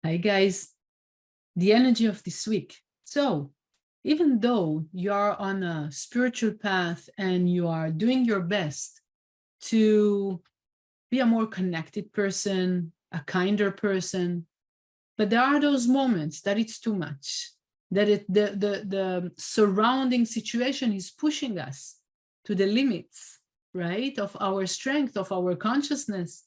Hi guys, the energy of this week. So even though you are on a spiritual path and you are doing your best to be a more connected person, a kinder person, but there are those moments that it's too much, that the surrounding situation is pushing us to the limits, right, of our strength, of our consciousness.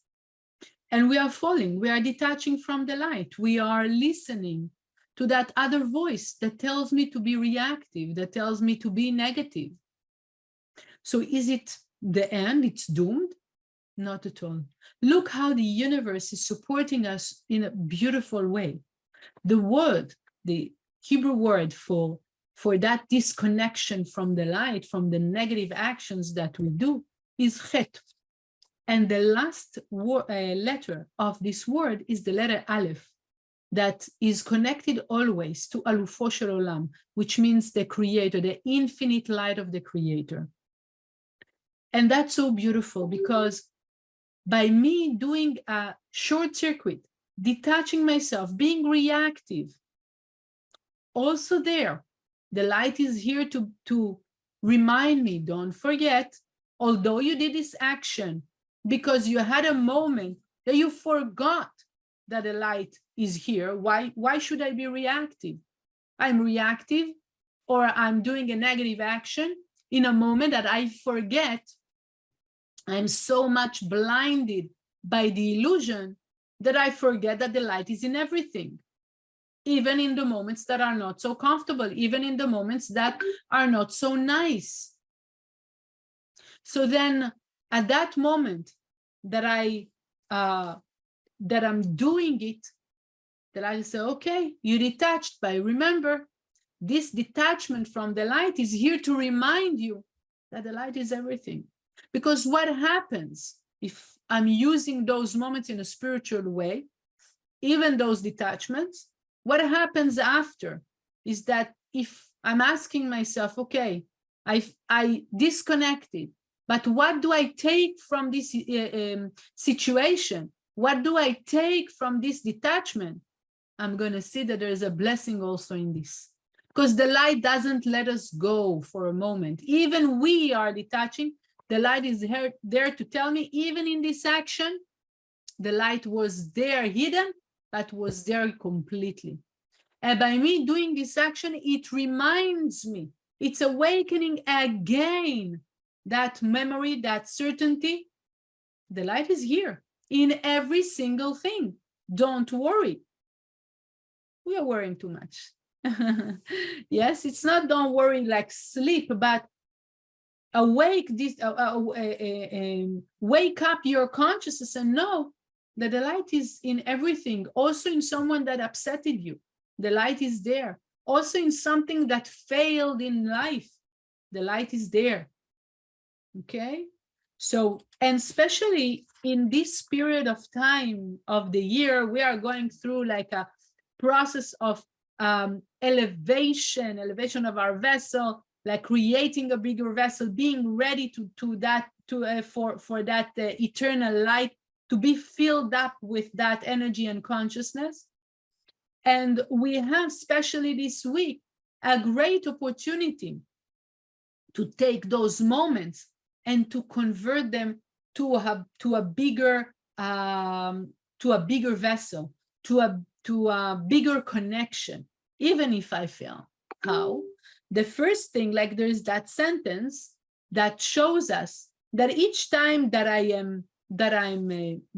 And we are falling, we are detaching from the light. We are listening to that other voice that tells me to be reactive, that tells me to be negative. So is it the end? It's doomed? Not at all. Look how the universe is supporting us in a beautiful way. The word, the Hebrew word for that disconnection from the light, from the negative actions that we do, is chet. And the last letter of this word is the letter Aleph, that is connected always to Alufo Shel Olam, which means the creator, the infinite light of the creator. And that's so beautiful because by me doing a short circuit, detaching myself, being reactive, also there, the light is here to remind me, don't forget, although you did this action, because you had a moment that you forgot that the light is here. Why should I be reactive? I'm reactive or I'm doing a negative action in a moment that I forget. I'm so much blinded by the illusion that I forget that the light is in everything, even in the moments that are not so comfortable, even in the moments that are not so nice. So then at that moment that I'm doing it, that I say, okay, you detached, but remember, this detachment from the light is here to remind you that the light is everything. Because what happens if I'm using those moments in a spiritual way, even those detachments, what happens after is that if I'm asking myself, okay, I disconnected, but what do I take from this situation? What do I take from this detachment? I'm going to see that there's a blessing also in this. Because the light doesn't let us go for a moment. Even we are detaching. The light is there to tell me, even in this action, the light was there hidden, but was there completely. And by me doing this action, it reminds me, it's awakening again that memory, that certainty. The light is here in every single thing. Don't worry. We are worrying too much. Yes, it's not don't worry like sleep, but awake this, wake up your consciousness and know that the light is in everything, also in someone that upsetted you. The light is there. Also in something that failed in life, the light is there. Okay? So, and especially in this period of time of the year, we are going through like a process of elevation of our vessel, like creating a bigger vessel, being ready for that eternal light, to be filled up with that energy and consciousness. And we have, especially this week, a great opportunity to take those moments and to convert them to a bigger vessel, to a bigger connection, even if I fail. How? The first thing, like there's that sentence that shows us that each time that I'm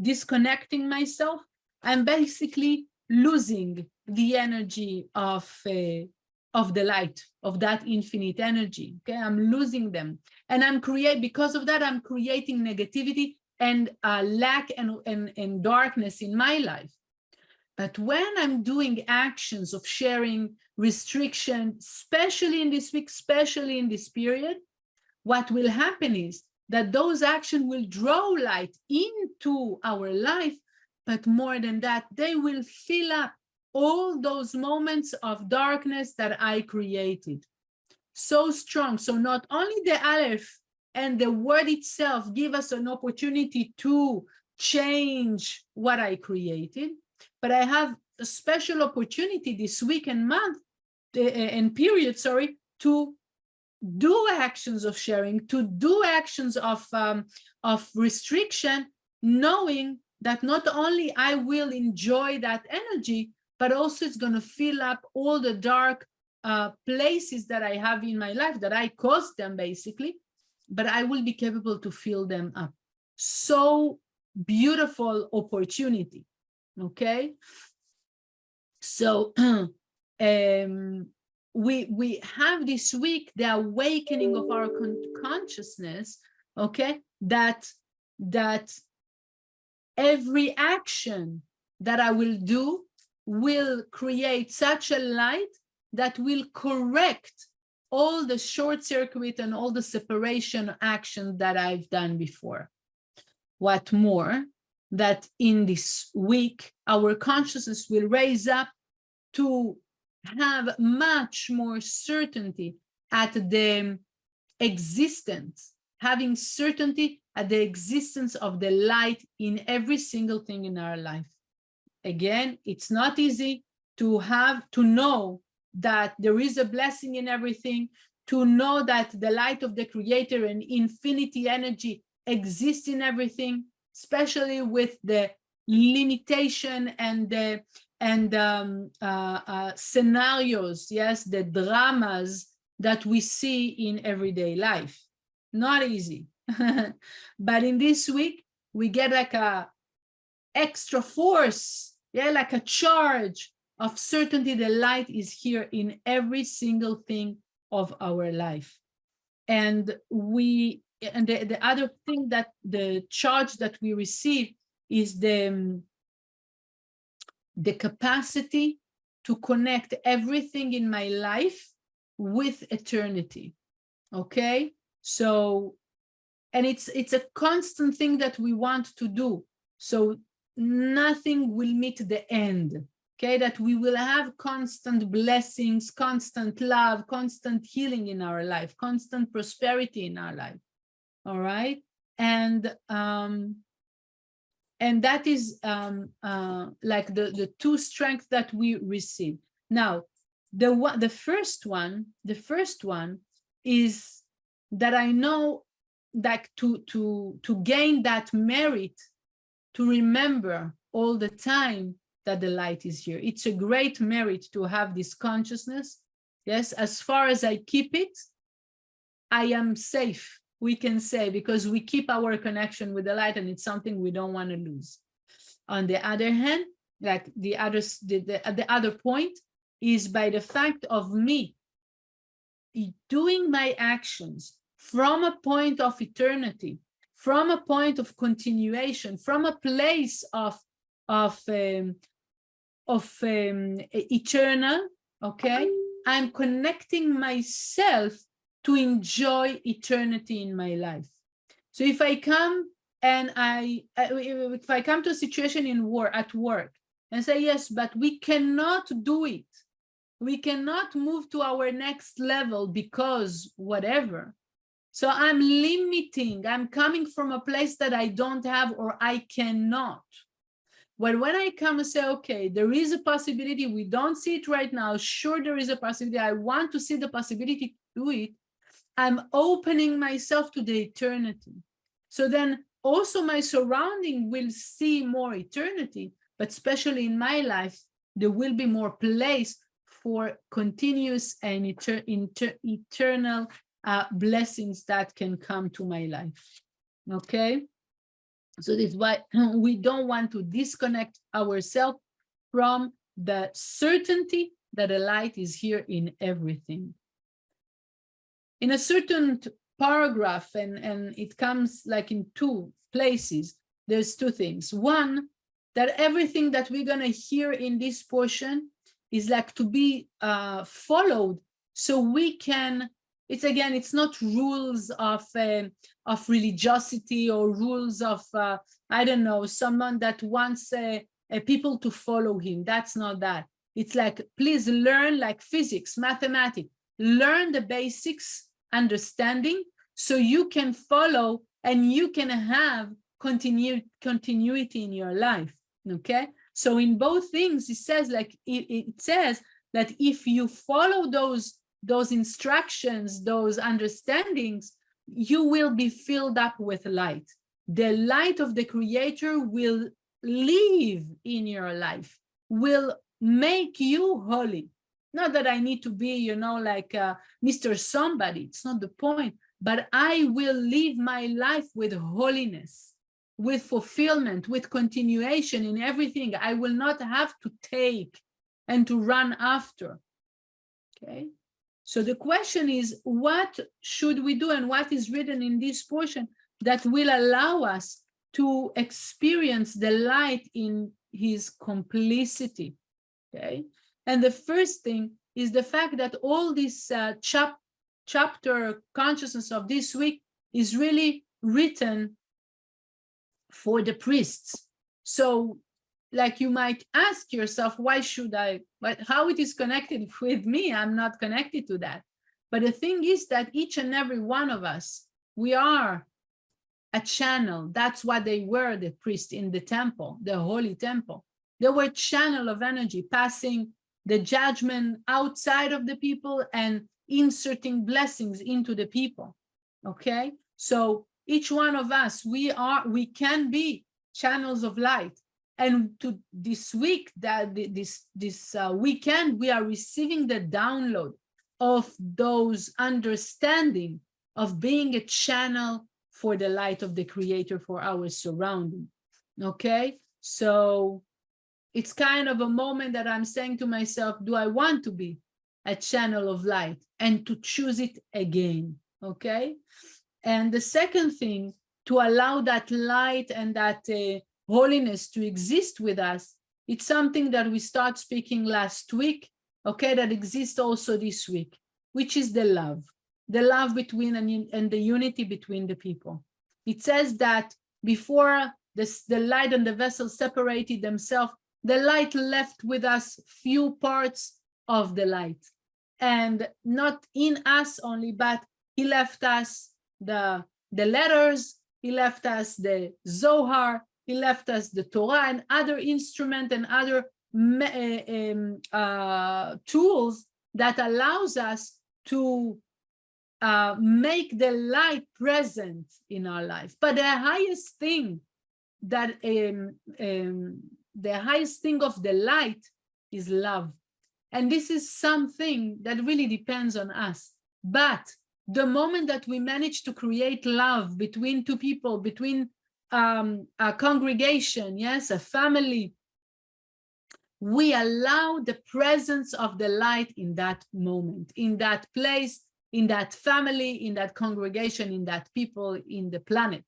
disconnecting myself, I'm basically losing the energy of the light, of that infinite energy. Okay, I'm losing them, and because of that, I'm creating negativity and lack and darkness in my life. But when I'm doing actions of sharing, restriction, especially in this week, especially in this period, what will happen is that those actions will draw light into our life, but more than that, they will fill up all those moments of darkness that I created. So strong. So not only the Aleph and the word itself give us an opportunity to change what I created, but I have a special opportunity this week and month and period, sorry, to do actions of sharing, to do actions of restriction, knowing that not only I will enjoy that energy, but also it's going to fill up all the dark places that I have in my life, that I caused them basically, but I will be capable to fill them up. So beautiful opportunity. Okay. So we have this week the awakening of our consciousness, okay, that every action that I will do will create such a light that will correct all the short circuit and all the separation action that I've done before. What more, that in this week our consciousness will raise up to have much more certainty at the existence, having certainty at the existence of the light in every single thing in our life. Again, it's not easy to know that there is a blessing in everything, to know that the light of the Creator and infinity energy exists in everything, especially with the limitation and the scenarios, yes, the dramas that we see in everyday life. Not easy. But in this week, we get like a extra force, yeah, like a charge of certainty. The light is here in every single thing of our life. And the other thing, that the charge that we receive is the capacity to connect everything in my life with eternity. Okay, so, and it's a constant thing that we want to do, so nothing will meet the end. Okay, that we will have constant blessings, constant love, constant healing in our life, constant prosperity in our life. All right, and that is like the two strengths that we receive. Now, the first one is that I know that to gain that merit, to remember all the time that the light is here. It's a great merit to have this consciousness. Yes, as far as I keep it, I am safe, we can say, because we keep our connection with the light, and it's something we don't want to lose. On the other hand, like the other point is by the fact of me doing my actions from a point of eternity, from a point of continuation, from a place of eternal, okay, I'm connecting myself to enjoy eternity in my life. So if I come and if I come to a situation at work and say, yes, but we cannot do it, we cannot move to our next level because whatever. So I'm limiting, I'm coming from a place that I don't have or I cannot. But when I come and say, okay, there is a possibility, we don't see it right now, sure there is a possibility, I want to see the possibility to do it, I'm opening myself to the eternity. So then also my surrounding will see more eternity, but especially in my life, there will be more place for continuous and eternal blessings that can come to my life. Okay, so this is why we don't want to disconnect ourselves from the certainty that the light is here in everything. In a certain paragraph, and it comes like in two places, there's two things. One, that everything that we're going to hear in this portion is like to be followed, so we can, it's not rules of religiosity or rules of I don't know, someone that wants people to follow him. That's not that. It's like, please learn, like physics, mathematics, learn the basics, understanding, so you can follow and you can have continuity in your life. Okay, So in both things, it says it says that if you follow those instructions, those understandings, you will be filled up with light. The light of the Creator will live in your life, will make you holy. Not that I need to be, like Mr. Somebody. It's not the point. But I will live my life with holiness, with fulfillment, with continuation in everything. I will not have to take and to run after. Okay. So the question is, what should we do, and what is written in this portion that will allow us to experience the light in his complicity? Okay. And the first thing is the fact that all this chapter consciousness of this week is really written for the priests. So like you might ask yourself, why should I, but how it is connected with me? I'm not connected to that. But the thing is that each and every one of us, we are a channel. That's what they were, the priests in the temple, the holy temple. They were a channel of energy, passing the judgment outside of the people and inserting blessings into the people. Okay, so each one of us, we can be channels of light. And to this week, this weekend, we are receiving the download of those understanding of being a channel for the light of the Creator for our surrounding. Okay, so it's kind of a moment that I'm saying to myself, do I want to be a channel of light, and to choose it again? Okay. And the second thing, to allow that light and that holiness to exist with us, it's something that we start speaking last week, okay, that exists also this week, which is the love between and the unity between the people. It says that before the light and the vessel separated themselves, the light left with us few parts of the light, and not in us only, but he left us the letters, he left us the Zohar, he left us the Torah and other instruments and other tools that allows us to make the light present in our life. But the highest thing that the highest thing of the light is love. And this is something that really depends on us. But the moment that we manage to create love between two people, between a congregation, yes, a family, we allow the presence of the light in that moment, in that place, in that family, in that congregation, in that people, in the planet.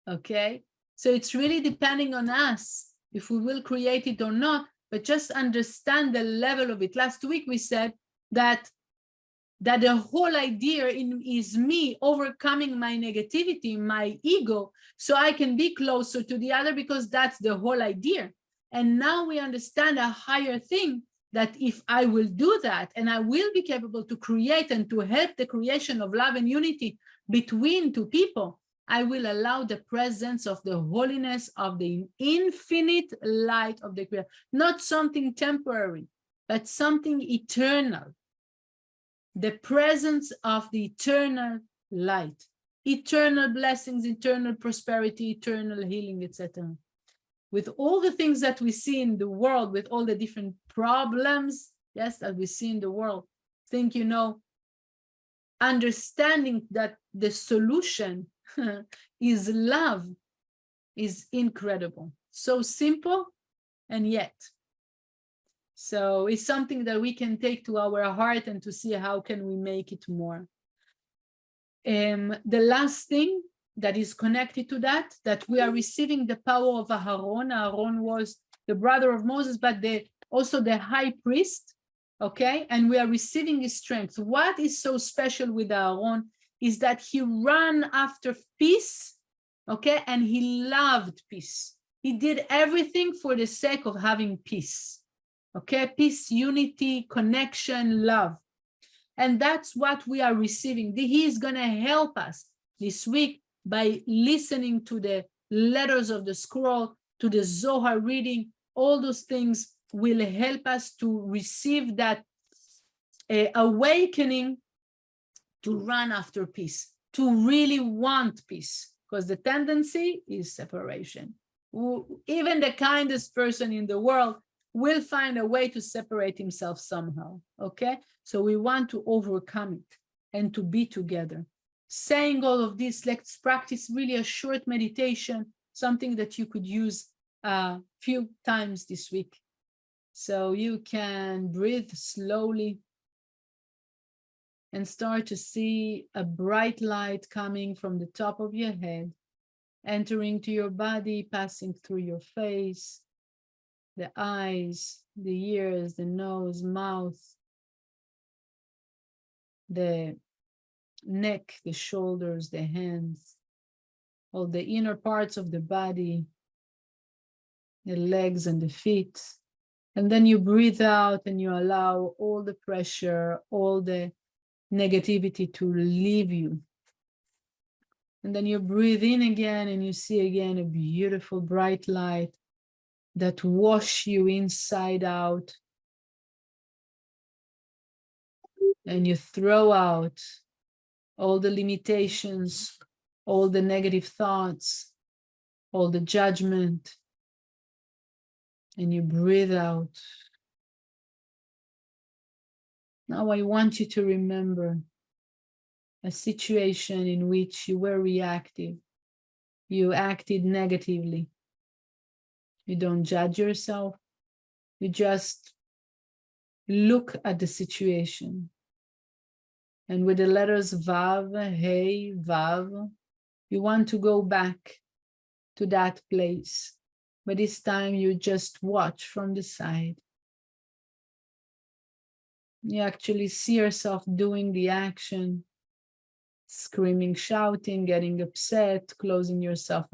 Okay, so it's really depending on us if we will create it or not, but just understand the level of it. Last week we said that the whole idea is me overcoming my negativity, my ego, so I can be closer to the other, because that's the whole idea. And now we understand a higher thing, that if I will do that, and I will be capable to create and to help the creation of love and unity between two people, I will allow the presence of the holiness of the infinite light of the Creator, not something temporary, but something eternal. The presence of the eternal light, eternal blessings, eternal prosperity, eternal healing, etc. With all the things that we see in the world, with all the different problems, yes, that we see in the world, think, understanding that the solution is love is incredible. So simple, and yet. So it's something that we can take to our heart and to see how can we make it more. The last thing that is connected to that we are receiving the power of Aaron. Aaron was the brother of Moses, but also the high priest, okay? And we are receiving his strength. What is so special with Aaron is that he ran after peace, okay? And he loved peace. He did everything for the sake of having peace, okay? Peace, unity, connection, love. And that's what we are receiving. He is going to help us this week by listening to the letters of the scroll, to the Zohar reading, all those things will help us to receive that awakening to run after peace, to really want peace, because the tendency is separation. Even the kindest person in the world will find a way to separate himself somehow, okay? So we want to overcome it and to be together. Saying all of this, let's practice really a short meditation, something that you could use a few times this week. So you can breathe slowly and start to see a bright light coming from the top of your head, entering to your body, passing through your face, the eyes, the ears, the nose, mouth, the neck, the shoulders, the hands, all the inner parts of the body, the legs and the feet. And then you breathe out and you allow all the pressure, all the negativity to leave you. And then you breathe in again and you see again a beautiful bright light that wash you inside out. And you throw out all the limitations, all the negative thoughts, all the judgment, and you breathe out. Now I want you to remember a situation in which you were reactive. You acted negatively. You don't judge yourself. You just look at the situation. And with the letters Vav, Hey, Vav, you want to go back to that place. But this time you just watch from the side. You actually see yourself doing the action, screaming, shouting, getting upset, closing yourself,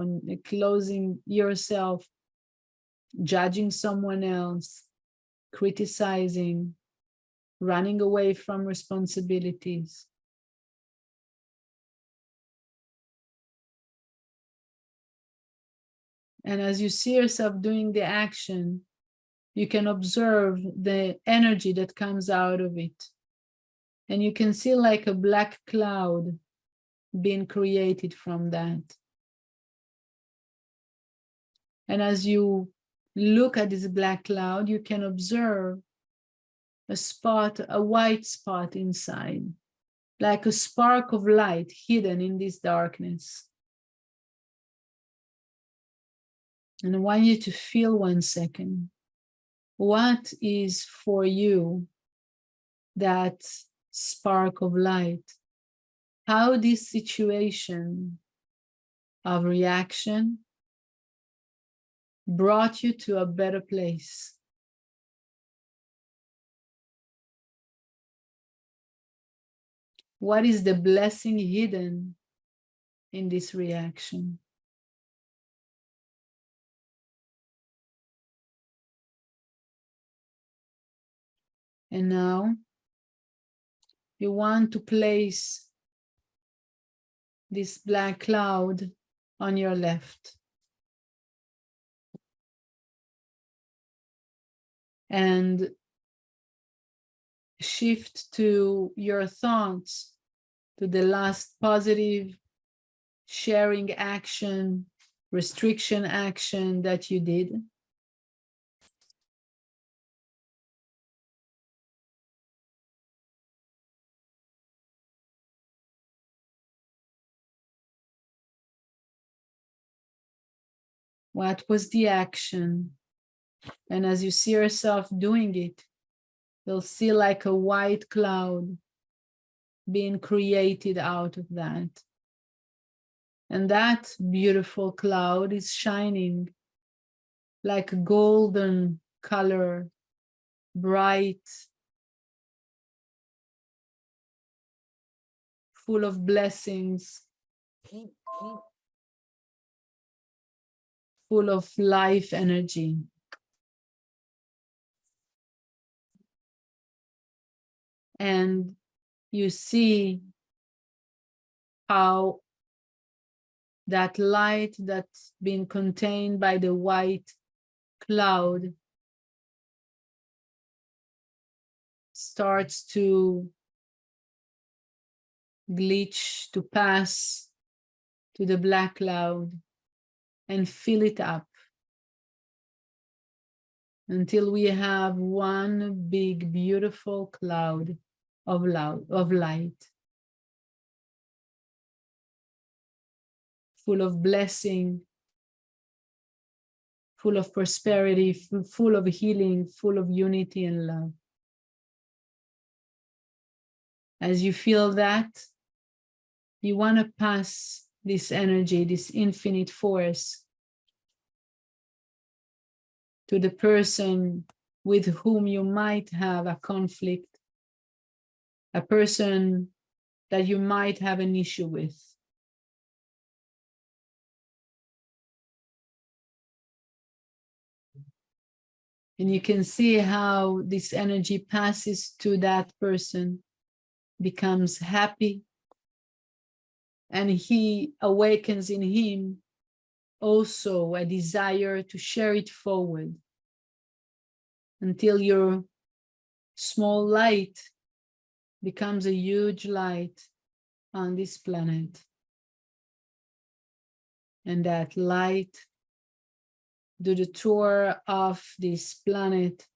judging someone else, criticizing, running away from responsibilities. And as you see yourself doing the action, you can observe the energy that comes out of it. And you can see like a black cloud being created from that. And as you look at this black cloud, you can observe a spot, a white spot inside, like a spark of light hidden in this darkness. And I want you to feel 1 second. What is for you that spark of light? How this situation of reaction brought you to a better place? What is the blessing hidden in this reaction? And now you want to place this black cloud on your left. And shift to your thoughts to the last positive sharing action, restriction action that you did. What was the action? And as you see yourself doing it, you'll see like a white cloud being created out of that. And that beautiful cloud is shining like a golden color, bright, full of blessings, full of life energy. And you see how that light that's been contained by the white cloud starts to glitch, to pass to the black cloud and fill it up until we have one big, beautiful cloud of light, full of blessing, full of prosperity, full of healing, full of unity and love. As you feel that, you want to pass this energy, this infinite force, to the person with whom you might have a conflict, a person that you might have an issue with. And you can see how this energy passes to that person, becomes happy, and he awakens in him also a desire to share it forward until your small light becomes a huge light on this planet. And that light do the tour of this planet,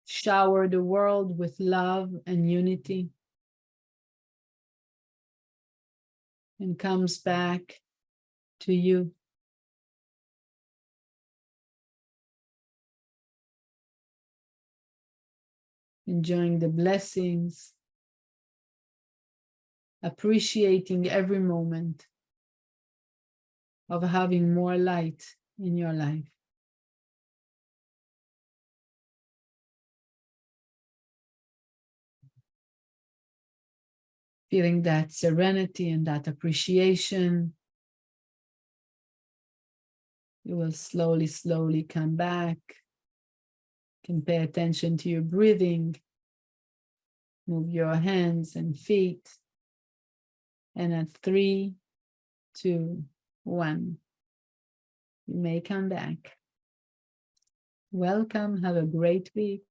shower the world with love and unity, and comes back to you. Enjoying the blessings, appreciating every moment of having more light in your life. Feeling that serenity and that appreciation, you will slowly, slowly come back. You can pay attention to your breathing, move your hands and feet, and at 3, 2, 1, you may come back. Welcome, have a great week.